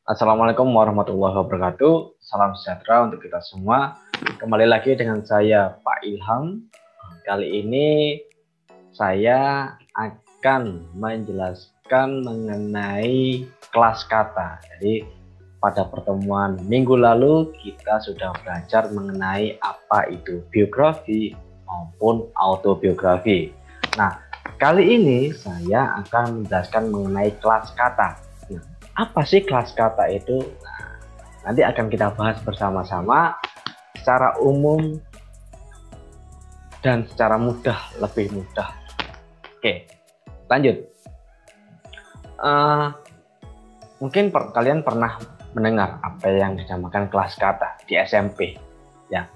Assalamualaikum warahmatullahi wabarakatuh. Salam sejahtera untuk kita semua. Kembali lagi dengan saya Pak Ilham. Kali ini saya akan menjelaskan mengenai kelas kata. Jadi pada pertemuan minggu lalu kita sudah belajar mengenai apa itu biografi maupun autobiografi. Nah, kali ini saya akan menjelaskan mengenai kelas kata. Apa sih kelas kata itu? Nah, nanti akan kita bahas bersama-sama secara umum dan secara mudah, lebih mudah. Oke, lanjut. Mungkin kalian pernah mendengar apa yang dinamakan kelas kata di SMP, ya.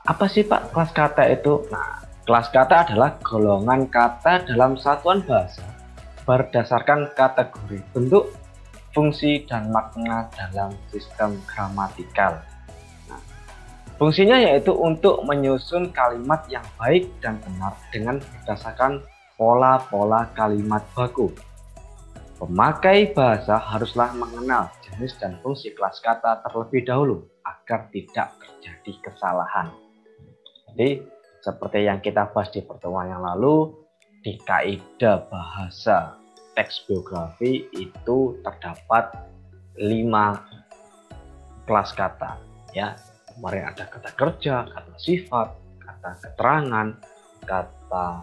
Apa sih Pak kelas kata itu? Nah, kelas kata adalah golongan kata dalam satuan bahasa berdasarkan kategori bentuk, fungsi, dan makna dalam sistem gramatikal. Nah, fungsinya yaitu untuk menyusun kalimat yang baik dan benar dengan berdasarkan pola-pola kalimat baku. Pemakai bahasa haruslah mengenal jenis dan fungsi kelas kata terlebih dahulu agar tidak terjadi kesalahan. Jadi, seperti yang kita bahas di pertemuan yang lalu, di kaidah bahasa teks biografi itu terdapat 5 kelas kata, ya. Kemarin ada kata kerja, kata sifat, kata keterangan, kata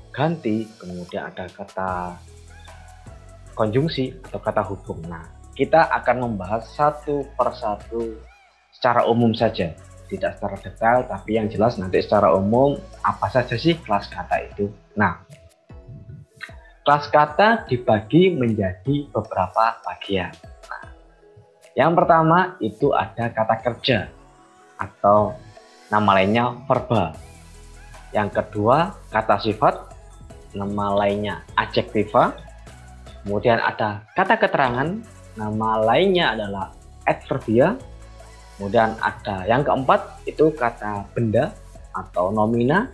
ganti, kemudian ada kata konjungsi atau kata hubung. Nah, kita akan membahas satu persatu secara umum saja, tidak secara detail, tapi yang jelas nanti secara umum apa saja sih kelas kata itu. Nah, kelas kata dibagi menjadi beberapa bagian. Nah, yang pertama itu ada kata kerja atau nama lainnya verba. Yang kedua kata sifat, nama lainnya adjektiva. Kemudian ada kata keterangan, nama lainnya adalah adverbia. Kemudian ada yang keempat itu kata benda atau nomina.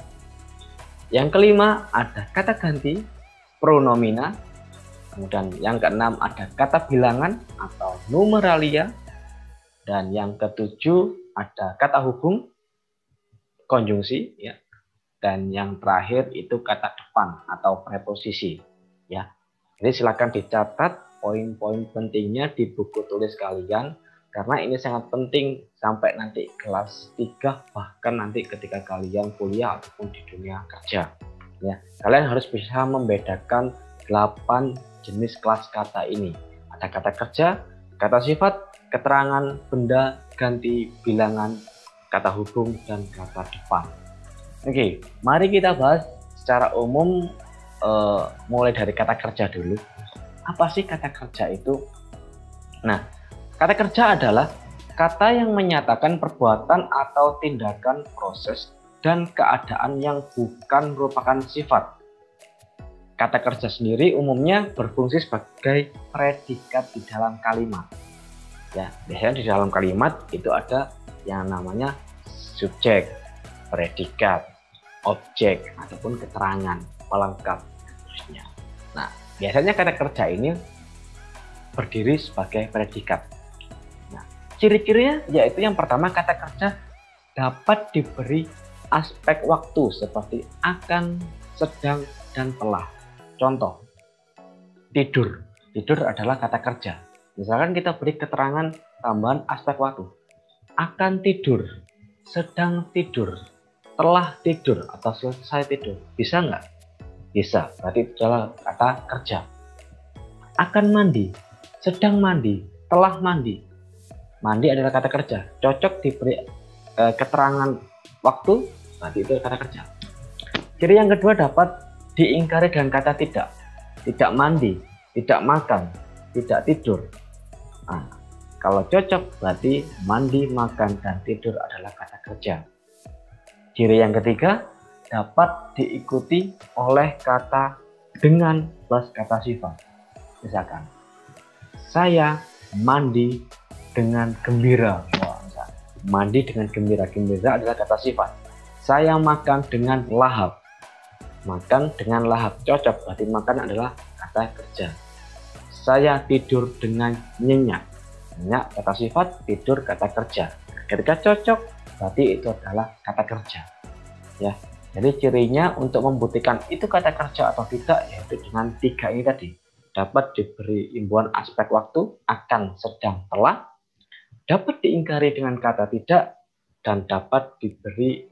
Yang kelima ada kata ganti, pronomina. Kemudian yang keenam ada kata bilangan atau numeralia. Dan yang ketujuh ada kata hubung, konjungsi, ya. Dan yang terakhir itu kata depan atau preposisi, ya. Jadi silakan dicatat poin-poin pentingnya di buku tulis kalian karena ini sangat penting sampai nanti kelas 3, bahkan nanti ketika kalian kuliah ataupun di dunia kerja. Ya, kalian harus bisa membedakan 8 jenis kelas kata ini. Ada kata kerja, kata sifat, keterangan, benda, ganti, bilangan, kata hubung, dan kata depan. Oke, mari kita bahas secara umum, mulai dari kata kerja dulu. Apa sih kata kerja itu? Nah, kata kerja adalah kata yang menyatakan perbuatan atau tindakan, proses, dan keadaan yang bukan merupakan sifat. Kata kerja sendiri umumnya berfungsi sebagai predikat di dalam kalimat. Ya, biasanya di dalam kalimat itu ada yang namanya subjek, predikat, objek, ataupun keterangan, pelengkap, dan seterusnya. Nah, biasanya kata kerja ini berdiri sebagai predikat. Nah, ciri-cirinya yaitu yang pertama, kata kerja dapat diberi aspek waktu seperti akan, sedang, dan telah. Contoh, tidur. Tidur adalah kata kerja. Misalkan kita beri keterangan tambahan aspek waktu. Akan tidur, sedang tidur, telah tidur, atau selesai tidur. Bisa nggak? Bisa, berarti itu adalah kata kerja. Akan mandi, sedang mandi, telah mandi. Mandi adalah kata kerja. Cocok diberi keterangan waktu, berarti itu kata kerja. Ciri yang kedua dapat diingkari dengan kata tidak. Tidak mandi, tidak makan, tidak tidur. Nah, kalau cocok berarti mandi, makan, dan tidur adalah kata kerja. Ciri yang ketiga dapat diikuti oleh kata dengan plus kata sifat. Misalkan, saya mandi dengan gembira. Mandi dengan gembira. Gembira adalah kata sifat. Saya makan dengan lahap. Makan dengan lahap cocok, berarti makan adalah kata kerja. Saya tidur dengan nyenyak. Nyenyak kata sifat, tidur kata kerja. Ketika cocok, berarti itu adalah kata kerja. Ya, jadi cirinya untuk membuktikan itu kata kerja atau tidak, yaitu dengan 3 ini tadi. Dapat diberi imbuhan aspek waktu, akan, sedang, telah. Dapat diingkari dengan kata tidak, dan dapat diberi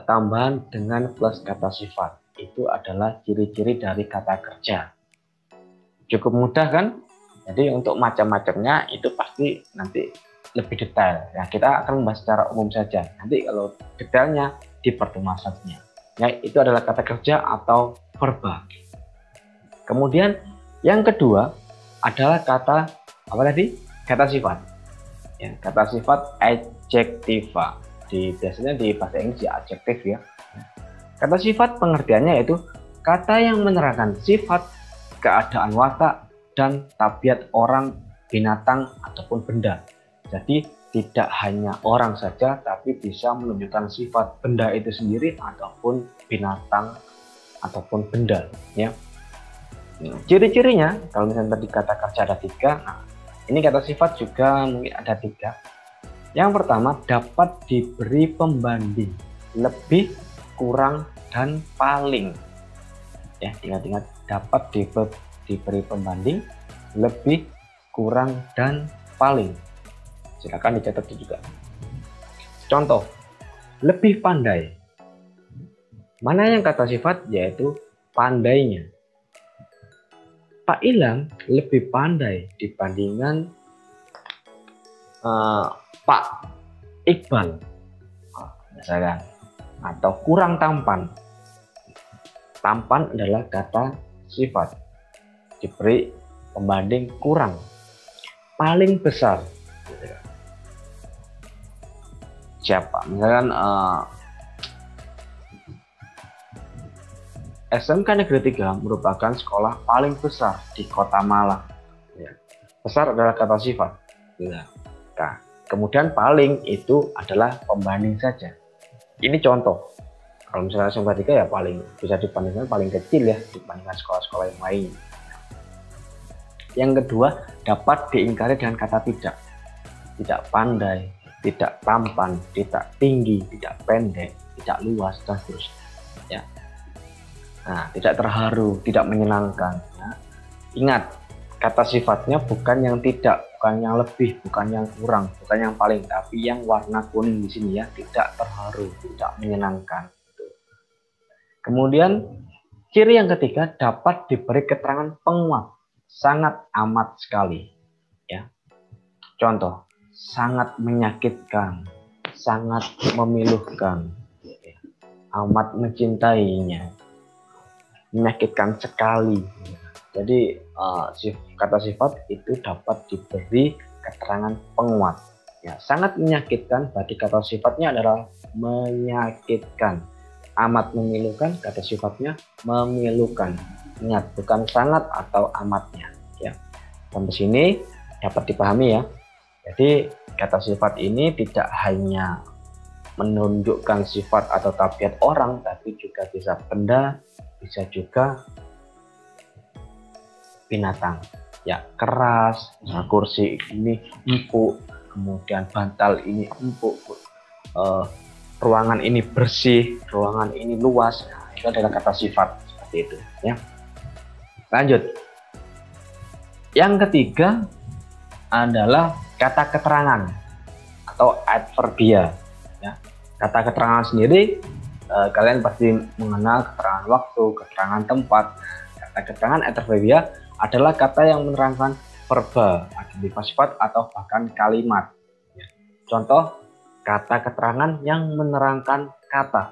tambahan dengan plus kata sifat. Itu adalah ciri-ciri dari kata kerja. Cukup mudah kan? Jadi untuk macam-macamnya itu pasti nanti lebih detail. Ya, kita akan membahas secara umum saja. Nanti kalau detailnya di pertemuan selanjutnya. Ya, itu adalah kata kerja atau verba. Kemudian yang kedua adalah kata apa tadi? Kata sifat. Ya, kata sifat adjektiva. Biasanya di bahasa Inggris ya adjektif ya. Kata sifat pengertiannya yaitu kata yang menerangkan sifat, keadaan watak, dan tabiat orang, binatang, ataupun benda. Jadi tidak hanya orang saja, tapi bisa menunjukkan sifat benda itu sendiri ataupun binatang ataupun benda. Ya. Ciri-cirinya, kalau misalnya tadi kata kerja ada 3, nah ini kata sifat juga mungkin ada 3. Yang pertama, dapat diberi pembanding, lebih, kurang, dan paling. Ya, ingat-ingat, dapat diberi pembanding, lebih, kurang, dan paling. Silakan dicatat juga. Contoh, lebih pandai. Mana yang kata sifat? Yaitu pandainya. Pak Ilham lebih pandai dibandingkan Pak Iqbal, misalkan. Atau kurang tampan. Tampan adalah kata sifat, diberi pembanding kurang. Paling besar, siapa? Misalkan SMK Negeri 3 merupakan sekolah paling besar di Kota Malang. Ya. Besar adalah kata sifat. Ya. Nah, kemudian paling itu adalah pembanding saja. Ini contoh. Kalau misalnya SMK 3 ya paling bisa dibandingkan paling kecil ya dibandingkan sekolah-sekolah yang lain. Yang kedua, dapat diingkari dengan kata tidak. Tidak pandai, tidak tampan, tidak tinggi, tidak pendek, tidak luas, dan seterusnya. Ya. Nah, tidak terharu, tidak menyenangkan. Ya. Ingat, kata sifatnya bukan yang tidak, bukan yang lebih, bukan yang kurang, bukan yang paling, tapi yang warna kuning di sini ya, tidak terharu, tidak menyenangkan. Kemudian ciri yang ketiga, dapat diberi keterangan penguat, sangat amat sekali. Ya. Contoh, sangat menyakitkan, sangat memilukan, ya. Amat mencintainya, menyakitkan sekali. Jadi kata sifat itu dapat diberi keterangan penguat. Ya, sangat menyakitkan berarti kata sifatnya adalah menyakitkan. Amat memilukan kata sifatnya memilukan. Ingat, bukan sangat atau amatnya. Ya. Sampai sini dapat dipahami ya. Jadi kata sifat ini tidak hanya menunjukkan sifat atau tabiat orang, tapi juga bisa benda, bisa juga binatang. Ya, keras, nah kursi ini empuk, kemudian bantal ini empuk, ruangan ini bersih, ruangan ini luas. Nah, itu adalah kata sifat seperti itu. Ya. Lanjut. Yang ketiga adalah kata keterangan atau adverbia. Ya. Kata keterangan sendiri kalian pasti mengenal keterangan waktu, keterangan tempat. Kata keterangan adverbia adalah kata yang menerangkan verba, adjektif sifat atau bahkan kalimat. Ya. Contoh, kata keterangan yang menerangkan kata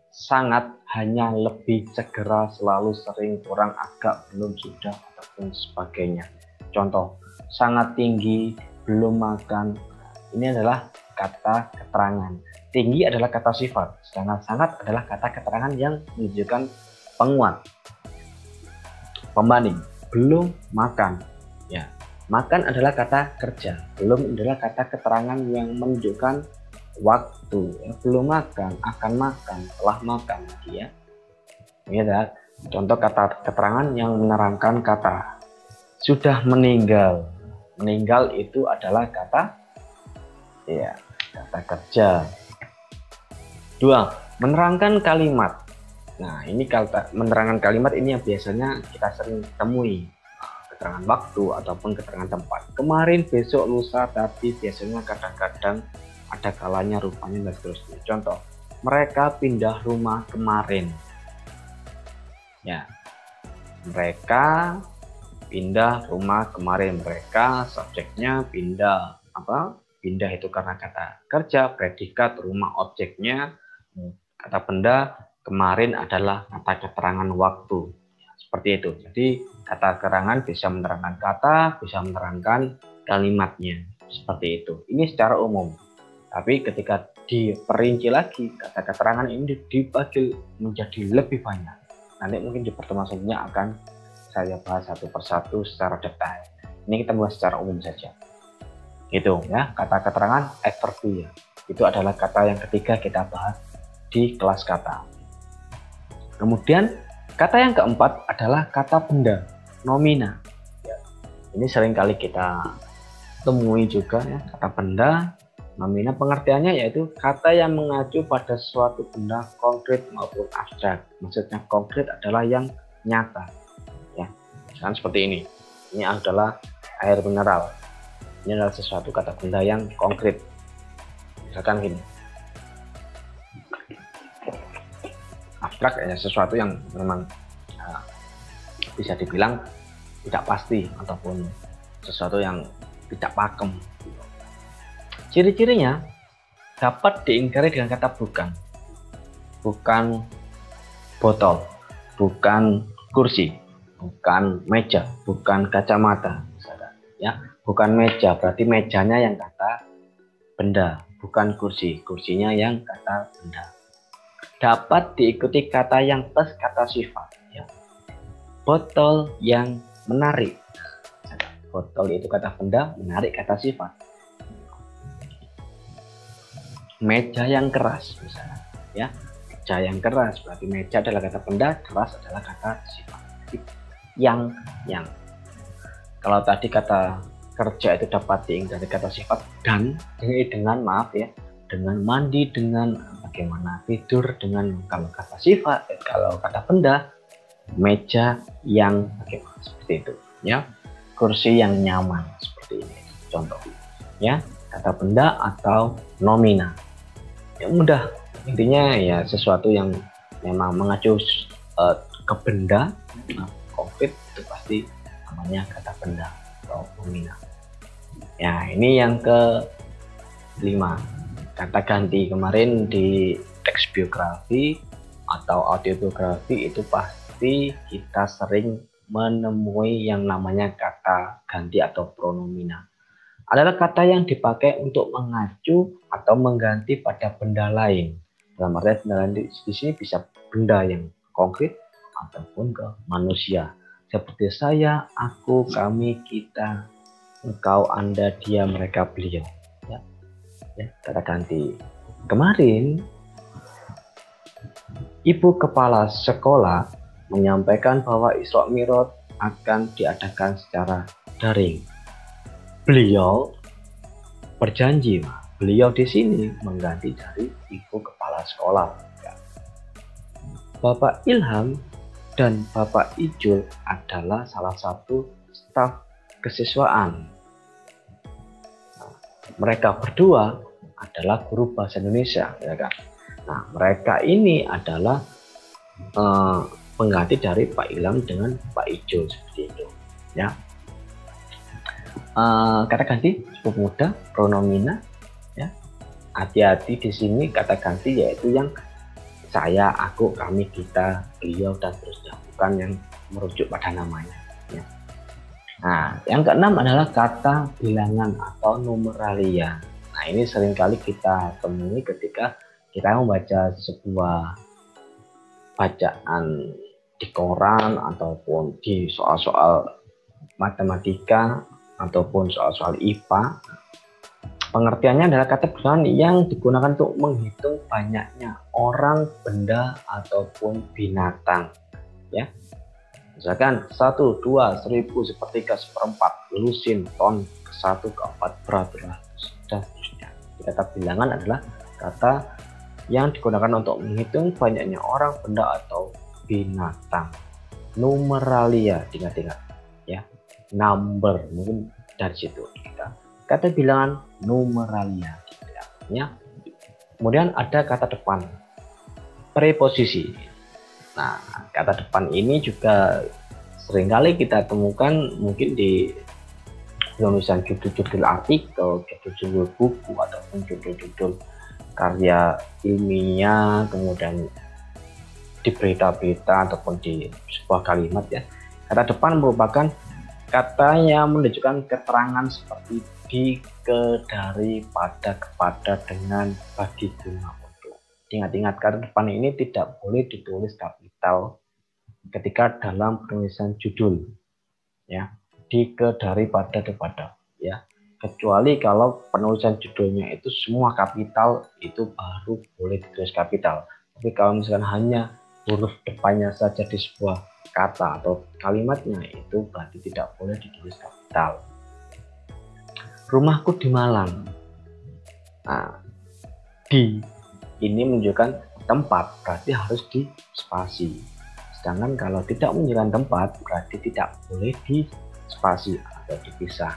sangat, hanya, lebih, segera, selalu, sering, kurang, agak, belum, sudah, ataupun sebagainya. Contoh, sangat tinggi, belum makan. Ini adalah kata keterangan. Tinggi adalah kata sifat, sedangkan sangat adalah kata keterangan yang menunjukkan penguat. Pembanding, belum makan. Ya, makan adalah kata kerja, belum adalah kata keterangan yang menunjukkan waktu. Ya, belum makan, akan makan, telah makan. Ya. Ini adalah contoh kata keterangan yang menerangkan kata. sudah meninggal. Meninggal itu adalah kata kata kerja. 2. Menerangkan kalimat. Nah, ini kata menerangkan kalimat ini yang biasanya kita sering temui. Keterangan waktu ataupun keterangan tempat. Kemarin, besok, lusa, tapi biasanya kadang-kadang ada kalanya, rupanya, dan seterusnya. Contoh, mereka pindah rumah kemarin. Ya, mereka pindah rumah kemarin. Mereka subjeknya pindah. Pindah itu karena kata kerja, predikat, rumah objeknya, kata benda, kemarin adalah kata keterangan waktu. Seperti itu. Jadi kata keterangan bisa menerangkan kata, bisa menerangkan kalimatnya. Seperti itu. Ini secara umum. Tapi ketika diperinci lagi, kata keterangan ini dibagi menjadi lebih banyak. Nanti mungkin di pertemuan selanjutnya akan saya bahas satu persatu secara detail. Ini kita bahas secara umum saja. Itu ya, kata keterangan adverbial. Itu adalah kata yang ketiga kita bahas di kelas kata. Kemudian kata yang keempat adalah kata benda, nomina. Ya, ini sering kali kita temui juga ya, kata benda, nomina. Pengertiannya yaitu kata yang mengacu pada suatu benda konkret maupun abstrak. Maksudnya konkret adalah yang nyata. Ya, kan seperti ini. Ini adalah air mineral. Ini adalah sesuatu kata benda yang konkret. Misalkan gini. Abstrak ya, sesuatu yang memang bisa dibilang tidak pasti ataupun sesuatu yang tidak pakem. Ciri-cirinya dapat diingkari dengan kata bukan. Bukan botol, bukan kursi, bukan meja, bukan kacamata. Ya, bukan meja, berarti mejanya yang kata benda, bukan kursi, kursinya yang kata benda. Dapat diikuti kata yang plus kata sifat. Ya. Botol yang menarik. Botol itu kata benda, menarik kata sifat. Meja yang keras, misalnya. Ya, meja yang keras berarti meja adalah kata benda, keras adalah kata sifat. Yang. Kalau tadi kata kerja itu dapat diingkari kata sifat dengan maaf ya, dengan mandi, dengan bagaimana tidur, dengan kalau kata sifat, kalau kata benda, meja yang bagaimana, seperti itu ya, kursi yang nyaman, seperti ini contoh ya, kata benda atau nomina. Ya mudah, intinya ya sesuatu yang memang mengacu ke benda konkret itu pasti namanya kata benda atau nomina. Ya, ini yang ke-5, kata ganti. Kemarin di teks biografi atau autobiografi itu pasti kita sering menemui yang namanya kata ganti atau pronomina. Adalah kata yang dipakai untuk mengacu atau mengganti pada benda lain. Dalam arti benda lain di sini bisa benda yang konkret ataupun ke manusia. Seperti saya, aku, kami, kita, engkau, anda, dia, mereka, beliau. Ya, kata ganti. Kemarin ibu kepala sekolah menyampaikan bahwa Isra Mi'raj akan diadakan secara daring. Beliau berjanji, beliau di sini mengganti dari ibu kepala sekolah. Bapak Ilham dan Bapak Ijul adalah salah satu staf kesiswaan. Mereka berdua adalah guru bahasa Indonesia, ya kan? Nah, mereka ini adalah pengganti dari Pak Ilham dengan Pak Ijul, seperti itu, ya. Kata ganti cukup mudah, pronomina, ya. Hati-hati di sini kata ganti yaitu yang saya, aku, kami, kita, beliau, dan seterusnya, bukan yang merujuk pada namanya. Ya. Nah, yang keenam adalah kata bilangan atau numeralia. Nah, ini seringkali kita temui ketika kita membaca sebuah bacaan di koran ataupun di soal-soal matematika ataupun soal-soal IPA. Pengertiannya adalah kata bilangan yang digunakan untuk menghitung banyaknya orang, benda, ataupun binatang. Ya. Misalkan 1, 2, 1000, sepertiga, seperempat, lusin, ton, ke 1, ke 4, beratus, dan seterusnya. Kata bilangan adalah kata yang digunakan untuk menghitung banyaknya orang, benda, atau binatang. Numeralia, ingat-ingat ya, number, mungkin dari situ kita kata bilangan numeralia ya. Kemudian ada kata depan, preposisi. Nah, kata depan ini juga seringkali kita temukan mungkin di penulisan judul-judul artikel, judul-judul buku, ataupun judul-judul karya ilmiah, kemudian di berita-berita ataupun di sebuah kalimat ya. Kata depan merupakan kata yang menunjukkan keterangan seperti di, ke, dari, pada, kepada, dengan, bagi, guna, untuk. Ingat-ingat, kata depan ini tidak boleh ditulis kapital ketika dalam penulisan judul ya, di, ke, dari, pada, kepada ya, kecuali kalau penulisan judulnya itu semua kapital, itu baru boleh ditulis kapital. Tapi kalau misalkan hanya huruf depannya saja di sebuah kata atau kalimatnya, itu berarti tidak boleh ditulis kapital. Rumahku di Malang. Nah, di ini menunjukkan tempat, berarti harus di spasi. Sedangkan kalau tidak menunjukkan tempat, berarti tidak boleh di spasi atau dipisah.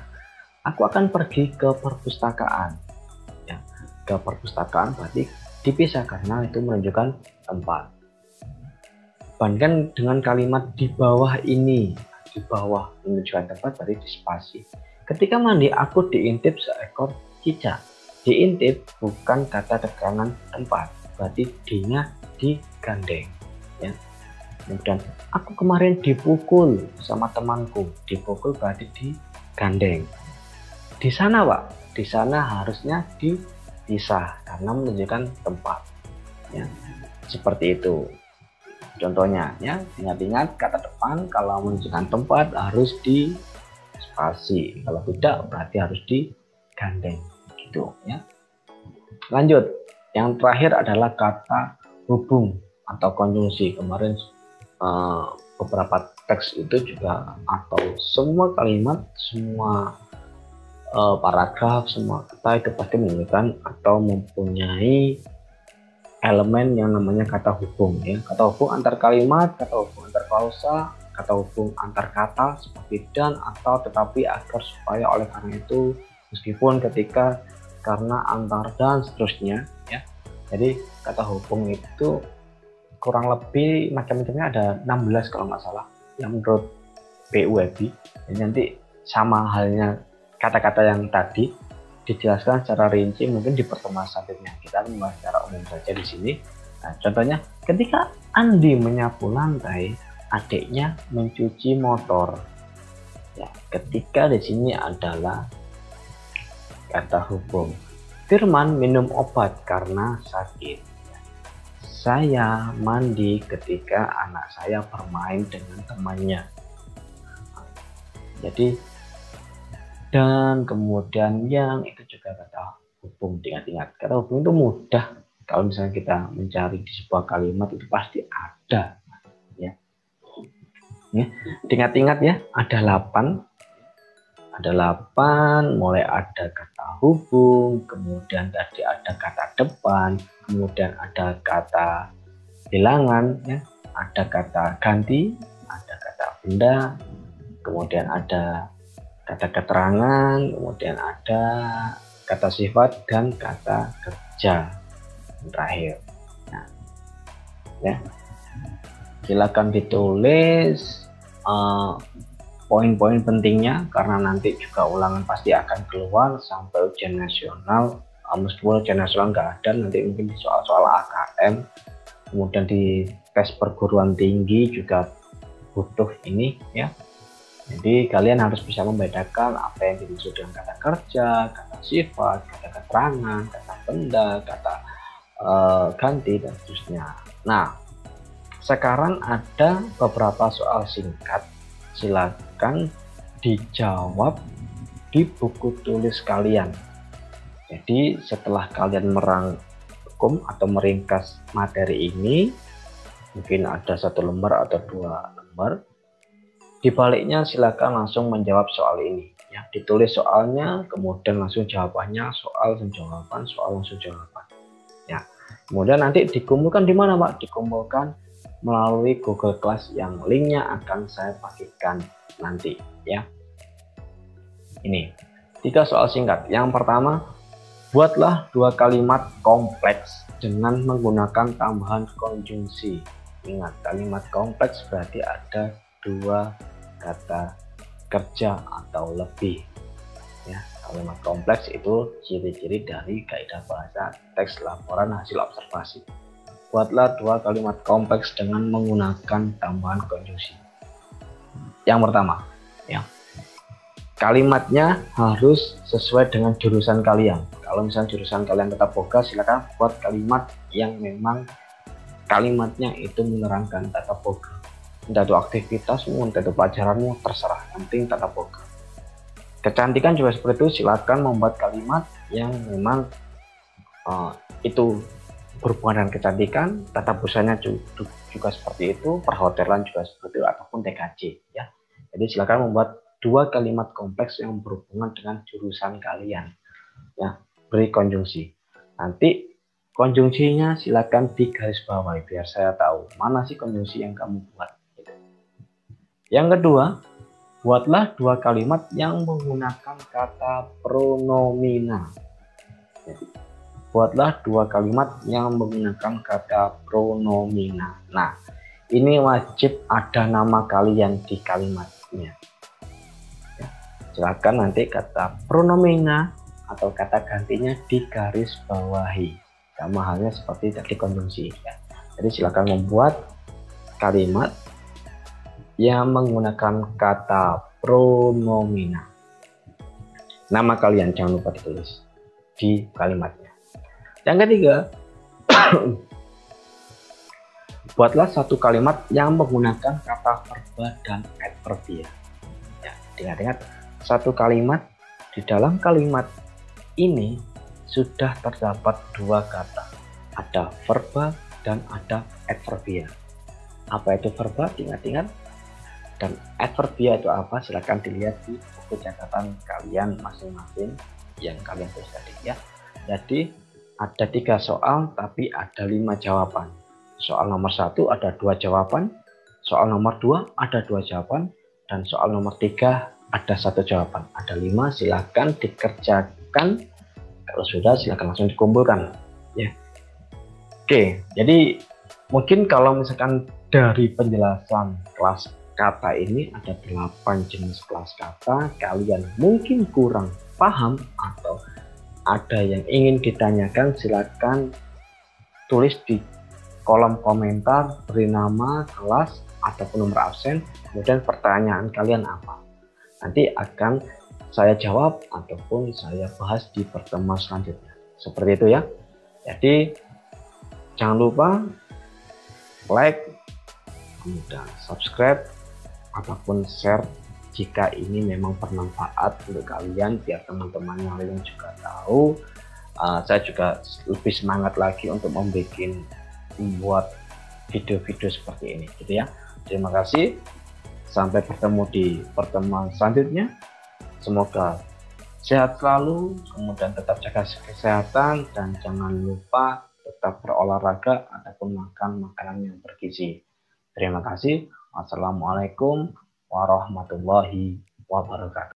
Aku akan pergi ke perpustakaan. Ya, ke perpustakaan berarti dipisah karena itu menunjukkan tempat. Bandingkan dengan kalimat di bawah ini, di bawah menunjukkan tempat berarti di spasi. Ketika mandi aku diintip seekor cicak. Diintip bukan kata keterangan tempat, berarti D-nya digandeng ya. Kemudian aku kemarin dipukul sama temanku. Dipukul berarti digandeng. Di sana Pak, di sana harusnya dipisah karena menunjukkan tempat ya. Seperti itu contohnya ya. Ingat-ingat, kata depan kalau menunjukkan tempat harus di spasi, kalau tidak berarti harus digandeng gitu ya. Lanjut, yang terakhir adalah kata hubung atau konjungsi. Kemarin beberapa teks itu juga, atau semua kalimat, semua paragraf, semua kata itu pasti menunjukkan atau mempunyai elemen yang namanya kata hubung ya. Kata hubung antar kalimat, kata hubung antar klausa, kata hubung antar kata seperti dan, atau, tetapi, agar, supaya, oleh karena itu, meskipun, ketika, karena, antar, dan seterusnya ya. Jadi kata hubung itu kurang lebih macam-macamnya ada 16 kalau nggak salah yang menurut PUEB. Jadi nanti sama halnya kata-kata yang tadi dijelaskan secara rinci mungkin di pertemuan selanjutnya. Kita membahas secara umum saja di sini. Nah, contohnya ketika Andi menyapu lantai, adiknya mencuci motor. Ya, ketika di sini adalah kata hubung. Firman minum obat karena sakit. Saya mandi ketika anak saya bermain dengan temannya. Jadi dan, kemudian, yang, itu juga kata hubung. Ingat-ingat, kata hubung itu mudah. Kalau misalnya kita mencari di sebuah kalimat itu pasti ada ya. Ingat-ingat ya, ada 8, mulai ada kata hubung, kemudian tadi ada kata depan, kemudian ada kata bilangan ya, ada kata ganti, ada kata benda, kemudian ada kata keterangan, kemudian ada kata sifat dan kata kerja terakhir. Nah, ya, silakan ditulis poin-poin pentingnya karena nanti juga ulangan pasti akan keluar sampai ujian nasional. Meskipun ujian nasional nggak ada, nanti mungkin di soal-soal AKM, kemudian di tes perguruan tinggi juga butuh ini ya. Jadi kalian harus bisa membedakan apa yang dimaksud dengan kata kerja, kata sifat, kata keterangan, kata benda, kata ganti, dan seterusnya. Nah, sekarang ada beberapa soal singkat. Silakan dijawab di buku tulis kalian. Jadi setelah kalian merangkum atau meringkas materi ini, mungkin ada 1 lembar atau 2 lembar, Dibaliknya silakan langsung menjawab soal ini. Ya, ditulis soalnya, kemudian langsung jawabannya, soal langsung jawaban, soal langsung jawaban. Ya, kemudian nanti dikumpulkan di mana, Pak? Dikumpulkan melalui Google Class yang linknya akan saya bagikan nanti. Ya, ini 3 soal singkat. Yang pertama, buatlah 2 kalimat kompleks dengan menggunakan tambahan konjungsi. Ingat, kalimat kompleks berarti ada 2 kata kerja atau lebih. Ya, kalimat kompleks itu ciri-ciri dari kaidah bahasa teks laporan hasil observasi. Buatlah 2 kalimat kompleks dengan menggunakan tambahan konjungsi. Yang pertama, ya, kalimatnya harus sesuai dengan jurusan kalian. Kalau misalnya jurusan kalian tetap boga, silakan buat kalimat yang memang kalimatnya itu menerangkan tata boga. Entah itu aktivitasmu, entah itu pelajaranmu, terserah. Yang penting tata boga. Kecantikan juga seperti itu, silakan membuat kalimat yang memang itu berhubungan dengan kecantikan. Tata busanya juga seperti itu, perhotelan juga seperti itu, ataupun TKJ. Ya. Jadi silakan membuat 2 kalimat kompleks yang berhubungan dengan jurusan kalian. Ya, beri konjungsi. Nanti konjungsinya silakan digarisbawahi biar saya tahu mana sih konjungsi yang kamu buat. Yang kedua, buatlah 2 kalimat yang menggunakan kata pronomina. Buatlah 2 kalimat yang menggunakan kata pronomina. Nah, ini wajib ada nama kalian di kalimatnya. Ya, silakan nanti kata pronomina atau kata gantinya digarisbawahi. Sama halnya seperti tadi konjungsi. Ya. Jadi silakan membuat kalimat yang menggunakan kata pronomina. Nama kalian jangan lupa ditulis di kalimatnya. Yang ketiga, buatlah 1 kalimat yang menggunakan kata verba dan adverbia. Ya, ingat-ingat, 1 kalimat, di dalam kalimat ini sudah terdapat 2 kata. Ada verba dan ada adverbia. Apa itu verba? Ingat-ingat. Dan adverbia itu apa? Silahkan dilihat di buku catatan kalian masing-masing yang kalian tulis tadi ya. Jadi ada 3 soal tapi ada 5 jawaban. Soal nomor 1 ada 2 jawaban, soal nomor 2 ada 2 jawaban, dan soal nomor 3 ada 1 jawaban. Ada 5, silahkan dikerjakan. Kalau sudah silahkan langsung dikumpulkan ya. Oke, jadi mungkin kalau misalkan dari penjelasan kelas kata ini ada 8 jenis kelas kata, kalian mungkin kurang paham atau ada yang ingin ditanyakan, silakan tulis di kolom komentar, beri nama, kelas, ataupun nomor absen, kemudian pertanyaan kalian apa. Nanti akan saya jawab ataupun saya bahas di pertemuan selanjutnya. Seperti itu ya. Jadi jangan lupa like, kemudian subscribe, ataupun share jika ini memang bermanfaat untuk kalian, biar teman-teman yang lain juga tahu. Saya juga lebih semangat lagi untuk membuat video-video seperti ini gitu ya. Terima kasih, sampai bertemu di pertemuan selanjutnya. Semoga sehat selalu, kemudian tetap jaga kesehatan, dan jangan lupa tetap berolahraga ataupun makan makanan yang bergizi. Terima kasih. Wassalamualaikum warahmatullahi wabarakatuh.